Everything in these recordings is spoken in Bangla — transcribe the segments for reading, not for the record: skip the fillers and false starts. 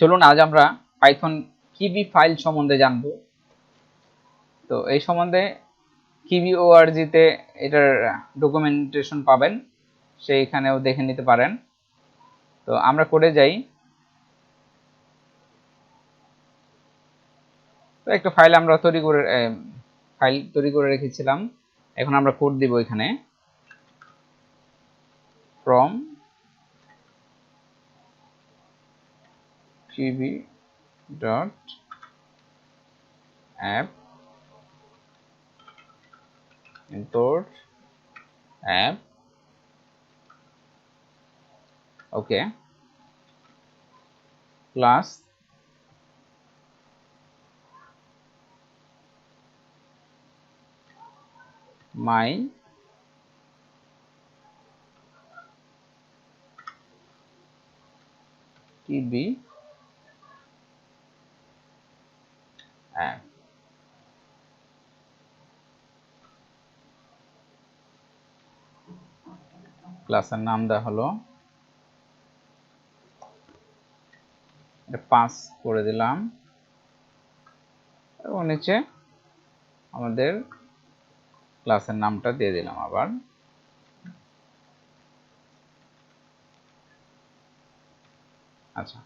চলুন আজ আমরা পাইথন কিবি ফাইল সম্বন্ধে জানব। তো এই সম্বন্ধে কিবি ওআরজিতে এটার ডকুমেন্টেশন পাবেন, সেইখানেও দেখে নিতে পারেন। তো আমরা কোডে যাই। তো একটা ফাইল আমরা তৈরি করে রেখেছিলাম। এখন আমরা কোড দিব এখানে from kivy.app import app okay plus my kivy app। ক্লাসের নাম দেওয়া হলো, এটা পাস করে দিলাম এবং নিচে আমাদের ক্লাসের নামটা দিয়ে দিলাম আবার। আচ্ছা,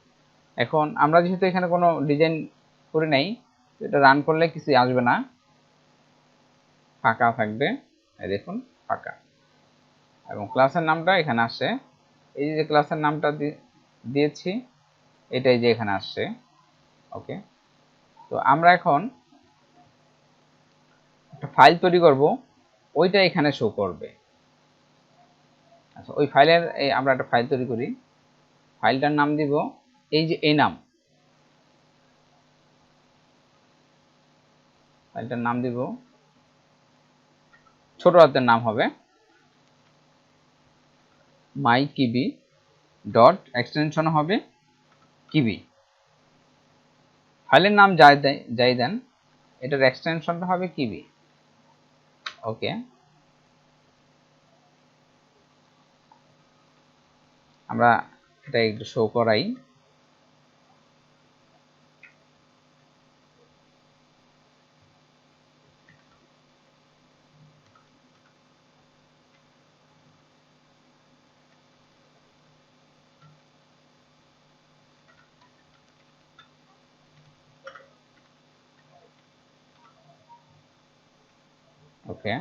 এখন আমরা যেহেতু এখানে কোনো ডিজাইন করে নাই, এটা রান করলে কিছু আসবে না, ফাঁকা থাকবে। এই দেখুন ফাঁকা, এবং ক্লাসের নামটা এখানে আসছে। এই যে ক্লাসের নামটা দিয়েছি, এটাই যে এখানে আসছে। ওকে, তো আমরা এখন একটা ফাইল তৈরি করব, ওইটা এখানে শো করবে। আচ্ছা, ওই ফাইলের আমরা একটা ফাইল তৈরি করি। ফাইলটার নাম দিব এই যে এই নাম, ফাইলটার নাম দিব ছোট হাতের নাম হবে মাই কিবি ডট এক্সটেনশন হবে কিবি। ফাইলের নাম যাই দেন, এটার এক্সটেনশনটা হবে কিবি। ওকে, আমরা এটা একটু শো করাই। ওকে,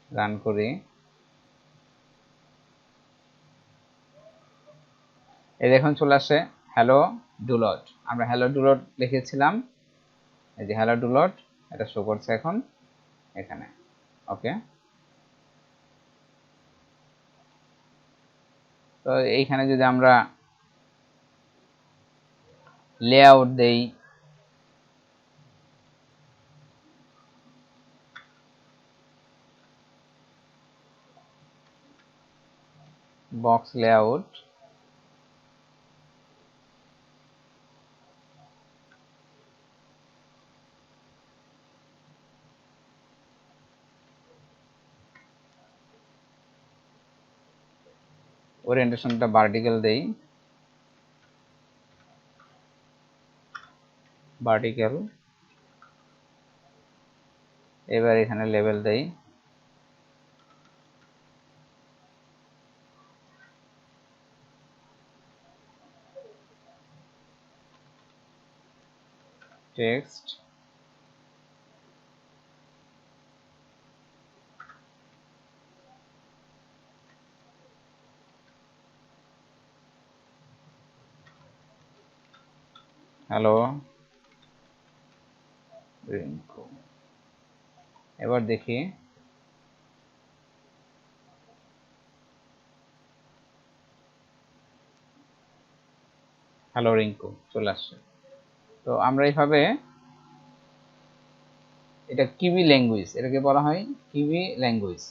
রান করি। এই দেখুন চলে আসে হ্যালো ডুলট। আমরা হ্যালো ডুলট লিখেছিলাম, এই যে হ্যালো ডুলট, এটা শো করছে এখন এখানে। ওকে, তো এইখানে যদি আমরা লেআউট দেই, বক্স লেআউট, ওরিয়েন্টেশনটা ভার্টিক্যাল দেই, ভার্টিক্যাল। এবার এখানে লেভেল দেই, টেক্সট, হ্যালো রিঙ্কু। এবার দেখি হ্যালো রিঙ্কু চলে আসছে। তো আমরা এইভাবে, এটা কিবি ল্যাঙ্গুয়েজ, এটাকে বলা হয় কিবি ল্যাঙ্গুয়েজ।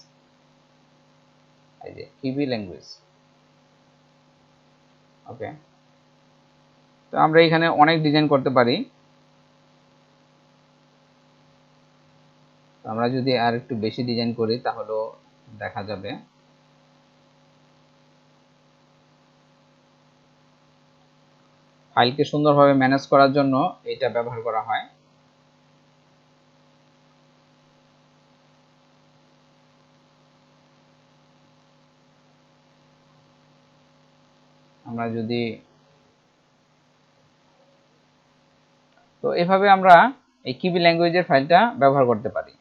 এই যে কিবি ল্যাঙ্গুয়েজ। ওকে, তো আমরা এখানে অনেক ডিজাইন করতে পারি। আমরা যদি আর একটু বেশি ডিজাইন করি তাহলেও দেখা যাবে। ফাইলকে সুন্দরভাবে ম্যানেজ করার জন্য এটা ব্যবহার করা হয়। আমরা যদি তো এভাবে আমরা এই কিবি ল্যাঙ্গুয়েজের ফাইলটা ব্যবহার করতে পারি।